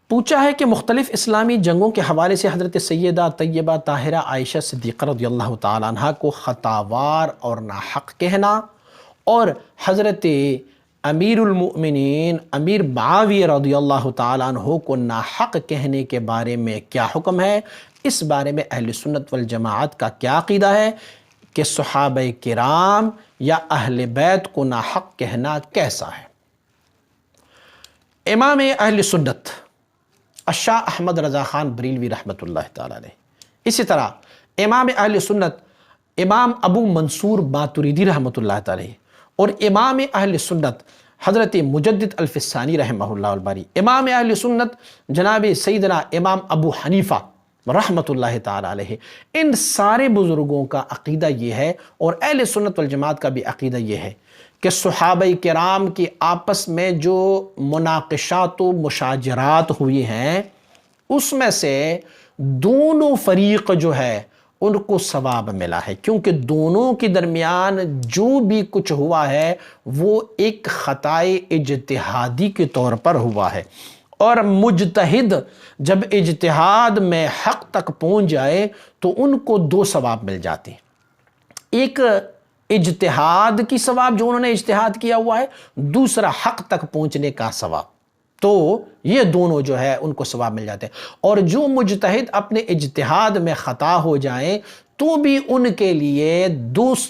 پوچھا ہے کہ مختلف اسلامی جنگوں کے حوالے سے حضرت سیدہ طیبہ طاہرہ عائشہ صدیقہ رضی اللہ تعالیٰ عنہ کو خطاوار اور ناحق کہنا، اور حضرت امیر المؤمنین امیر معاویہ رضی اللہ تعالیٰ عنہ کو ناحق کہنے کے بارے میں کیا حکم ہے؟ اس بارے میں اہل سنت والجماعت کا کیا عقیدہ ہے کہ صحابہ کرام یا اہل بیت کو ناحق کہنا کیسا ہے؟ امام اہل سنت الشاہ احمد رضا خان بریلوی رحمۃ اللہ تعالیٰ علیہ، اسی طرح امام اہل سنت امام ابو منصور ماتریدی رحمۃ اللہ تعالیٰ علیہ، اور امام اہل سنت حضرت مجدد الفسانی رحمہ اللہ الباری، امام اہل سنت جناب سیدنا امام ابو حنیفہ رحمۃ اللہ تعالیٰ علیہ، ان سارے بزرگوں کا عقیدہ یہ ہے، اور اہل سنت والجماعت کا بھی عقیدہ یہ ہے کہ صحابہ کرام کی آپس میں جو مناقشات و مشاجرات ہوئی ہیں اس میں سے دونوں فریق جو ہے ان کو ثواب ملا ہے، کیونکہ دونوں کے درمیان جو بھی کچھ ہوا ہے وہ ایک خطائے اجتہادی کے طور پر ہوا ہے، اور مجتہد جب اجتہاد میں حق تک پہنچ جائے تو ان کو دو ثواب مل جاتے ہیں، ایک اجتہاد کی ثواب جو انہوں نے اجتہاد کیا ہوا ہے، دوسرا حق تک پہنچنے کا ثواب، تو یہ دونوں جو ہے ان کو ثواب مل جاتے ہیں۔ اور جو مجتہد اپنے اجتہاد میں خطا ہو جائیں تو بھی ان کے لیے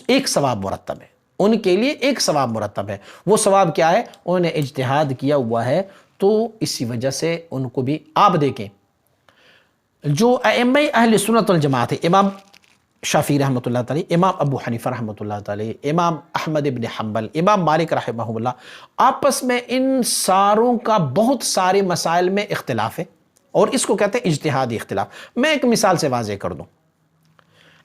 ایک ثواب مرتب ہے، ان کے لیے ایک ثواب مرتب ہے۔ وہ ثواب کیا ہے؟ انہوں نے اجتہاد کیا ہوا ہے، تو اسی وجہ سے ان کو بھی آپ دیکھیں جو ائمہ اہل سنت والجماعت ہے، امام شافعی رحمۃ اللہ تعالی، امام ابو حنیفہ رحمۃ اللہ تعالی، امام احمد ابن حنبل، امام مالک رحمہ اللہ، آپس میں ان ساروں کا بہت سارے مسائل میں اختلاف ہے، اور اس کو کہتے ہیں اجتہادی اختلاف۔ میں ایک مثال سے واضح کر دوں،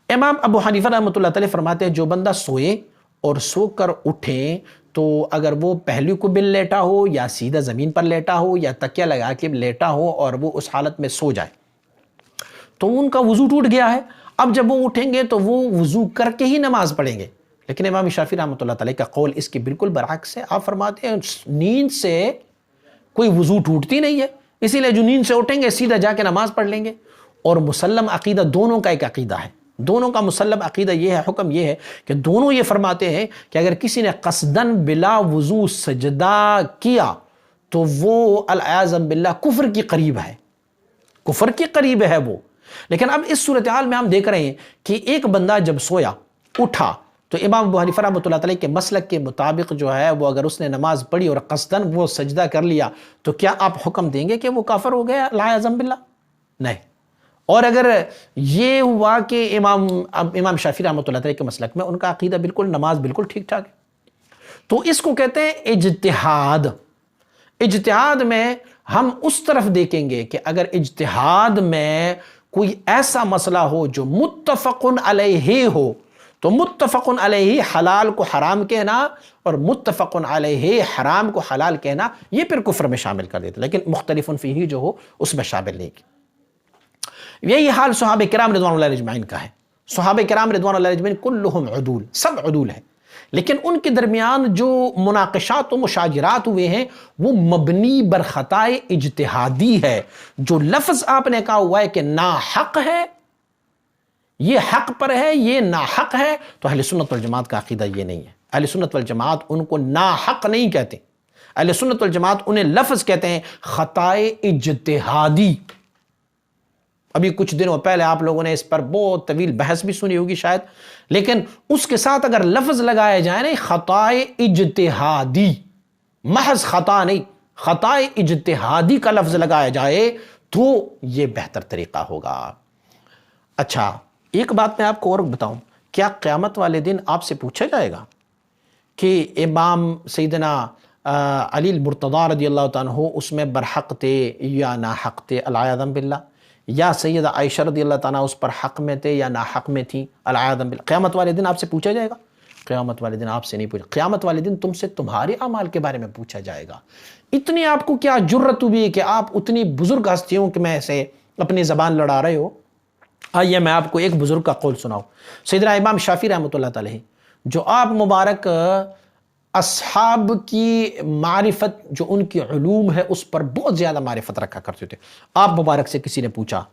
امام ابو حنیفہ رحمۃ اللہ تعالی فرماتے ہیں جو بندہ سوئے اور سو کر اٹھیں تو اگر وہ پہلو کو بل لیٹا ہو یا سیدھا زمین پر لیٹا ہو یا تکیہ لگا کے لیٹا ہو اور وہ اس حالت میں سو جائے تو ان کا وضو ٹوٹ گیا ہے۔ اب جب وہ اٹھیں گے تو وہ وضو کر کے ہی نماز پڑھیں گے، لیکن امام شافعی رحمۃ اللہ تعالی کا قول اس کے بالکل برعکس ہے۔ آپ فرماتے ہیں نیند سے کوئی وضو ٹوٹتی نہیں ہے، اسی لیے جو نیند سے اٹھیں گے سیدھا جا کے نماز پڑھ لیں گے۔ اور مسلم عقیدہ دونوں کا ایک عقیدہ ہے، دونوں کا مسلم عقیدہ یہ ہے، حکم یہ ہے کہ دونوں یہ فرماتے ہیں کہ اگر کسی نے قصدن بلا وضو سجدہ کیا تو وہ العیاذ باللہ کفر کی قریب ہے، کفر کی قریب ہے وہ۔ لیکن اب اس صورتحال میں ہم دیکھ رہے ہیں کہ ایک بندہ جب سویا اٹھا تو امام ابو حنیفہ رحمۃ اللہ علیہ کے مسلک کے مطابق جو ہے وہ اگر اس نے نماز پڑھی اور قصدن وہ سجدہ کر لیا تو کیا آپ حکم دیں گے کہ وہ کافر ہو گیا العیاذ باللہ؟ نہیں۔ اور اگر یہ ہوا کہ امام شافعی رحمۃ اللہ علیہ کے مسلک میں ان کا عقیدہ بالکل نماز بالکل ٹھیک ٹھاک ہے، تو اس کو کہتے ہیں اجتہاد۔ اجتہاد میں ہم اس طرف دیکھیں گے کہ اگر اجتہاد میں کوئی ایسا مسئلہ ہو جو متفق علیہ ہو تو متفق علیہ حلال کو حرام کہنا اور متفق علیہ حرام کو حلال کہنا یہ پھر کفر میں شامل کر دیتا، لیکن مختلف فیہ جو ہو اس میں شامل نہیں۔ یہی حال صحابہ کرام رضوان اللہ اجمعین کا ہے۔ صحابہ کرام رضوان اللہ اجمعین کلہم عدول، سب عدول ہیں، لیکن ان کے درمیان جو مناقشات و مشاجرات ہوئے ہیں وہ مبنی بر خطائے اجتہادی ہے۔ جو لفظ آپ نے کہا ہوا ہے کہ ناحق ہے، یہ حق پر ہے، یہ ناحق ہے، تو اہل سنت والجماعت کا عقیدہ یہ نہیں ہے۔ اہل سنت والجماعت ان کو ناحق نہیں کہتے، اہل سنت والجماعت انہیں لفظ کہتے ہیں خطائے اجتہادی۔ ابھی کچھ دنوں پہلے آپ لوگوں نے اس پر بہت طویل بحث بھی سنی ہوگی شاید، لیکن اس کے ساتھ اگر لفظ لگایا جائے نا خطائے اجتہادی، محض خطا نہیں، خطائے اجتہادی کا لفظ لگایا جائے تو یہ بہتر طریقہ ہوگا۔ اچھا، ایک بات میں آپ کو اور بتاؤں، کیا قیامت والے دن آپ سے پوچھا جائے گا کہ امام سیدنا علی المرتضیٰ رضی اللہ تعالیٰ عنہ اس میں برحق تھے یا ناحق تھے العیاذ باللہ، یا سیدہ عائشہ رضی اللہ تعالیٰ اس پر حق میں تھے یا ناحق میں تھیں العیاذ باللہ؟ قیامت والے دن آپ سے پوچھا جائے گا؟ قیامت والے دن آپ سے نہیں پوچھا، قیامت والے دن تم سے تمہارے اعمال کے بارے میں پوچھا جائے گا۔ اتنی آپ کو کیا جرت ہوئی کہ آپ اتنی بزرگ ہستیوں میں سے اپنی زبان لڑا رہے ہو؟ آئیے میں آپ کو ایک بزرگ کا قول سناؤں، سیدنا امام شافعی رحمۃ اللہ تعالیٰ جو آپ مبارک اصحاب کی معرفت جو ان کی علوم ہے اس پر بہت زیادہ معرفت رکھا کرتے تھے۔ آپ مبارک سے کسی نے پوچھا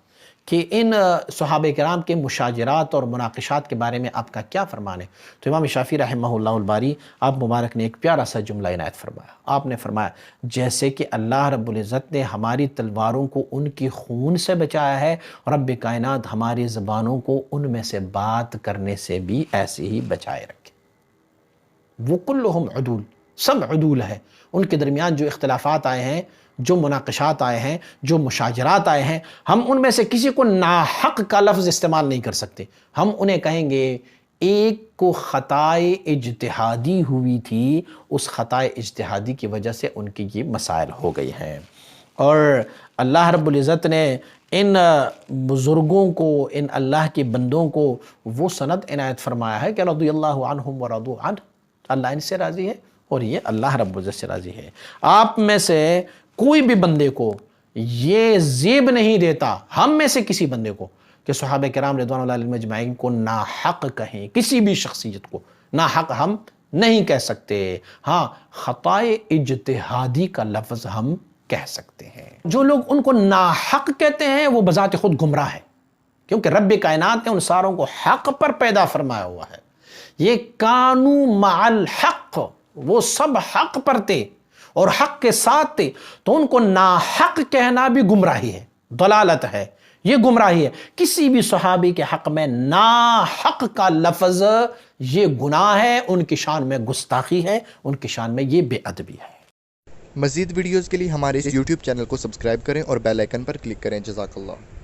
کہ ان صحابہ کرام کے مشاجرات اور مناقشات کے بارے میں آپ کا کیا فرمان ہے؟ تو امام شافعی رحمہ اللہ الباری آپ مبارک نے ایک پیارا سا جملہ عنایت فرمایا۔ آپ نے فرمایا جیسے کہ اللہ رب العزت نے ہماری تلواروں کو ان کی خون سے بچایا ہے، رب کائنات ہماری زبانوں کو ان میں سے بات کرنے سے بھی ایسے ہی بچائے رکھے۔ وہ کلہم عدول، سب عدول ہے۔ ان کے درمیان جو اختلافات آئے ہیں، جو مناقشات آئے ہیں، جو مشاجرات آئے ہیں، ہم ان میں سے کسی کو ناحق کا لفظ استعمال نہیں کر سکتے۔ ہم انہیں کہیں گے ایک کو خطائے اجتہادی ہوئی تھی، اس خطائے اجتہادی کی وجہ سے ان کی یہ مسائل ہو گئی ہیں۔ اور اللہ رب العزت نے ان بزرگوں کو، ان اللہ کے بندوں کو وہ سند عنایت فرمایا ہے کہ رضی اللہ عنہم ورضوا عنہ، اللہ ان سے راضی ہے اور یہ اللہ رب العزت سے راضی ہے۔ آپ میں سے کوئی بھی بندے کو یہ زیب نہیں دیتا، ہم میں سے کسی بندے کو، کہ صحابہ کرام رضوان اللہ علیہم اجمعین کو ناحق کہیں، کسی بھی شخصیت کو ناحق ہم نہیں کہہ سکتے۔ ہاں، خطائے اجتہادی کا لفظ ہم کہہ سکتے ہیں۔ جو لوگ ان کو ناحق کہتے ہیں وہ بذات خود گمراہ ہے، کیونکہ رب کائنات نے ان ساروں کو حق پر پیدا فرمایا ہوا ہے۔ یہ کانو مع الحق، وہ سب حق پر تھے اور حق کے ساتھ تھے، تو ان کو ناحق کہنا بھی گمراہی ہے، ضلالت ہے، یہ گمراہی ہے۔ کسی بھی صحابی کے حق میں ناحق کا لفظ یہ گناہ ہے، ان کی شان میں گستاخی ہے، ان کی شان میں یہ بے ادبی ہے۔ مزید ویڈیوز کے لیے ہمارے YouTube چینل کو سبسکرائب کریں اور بیل آئیکن پر کلک کریں۔ جزاک اللہ۔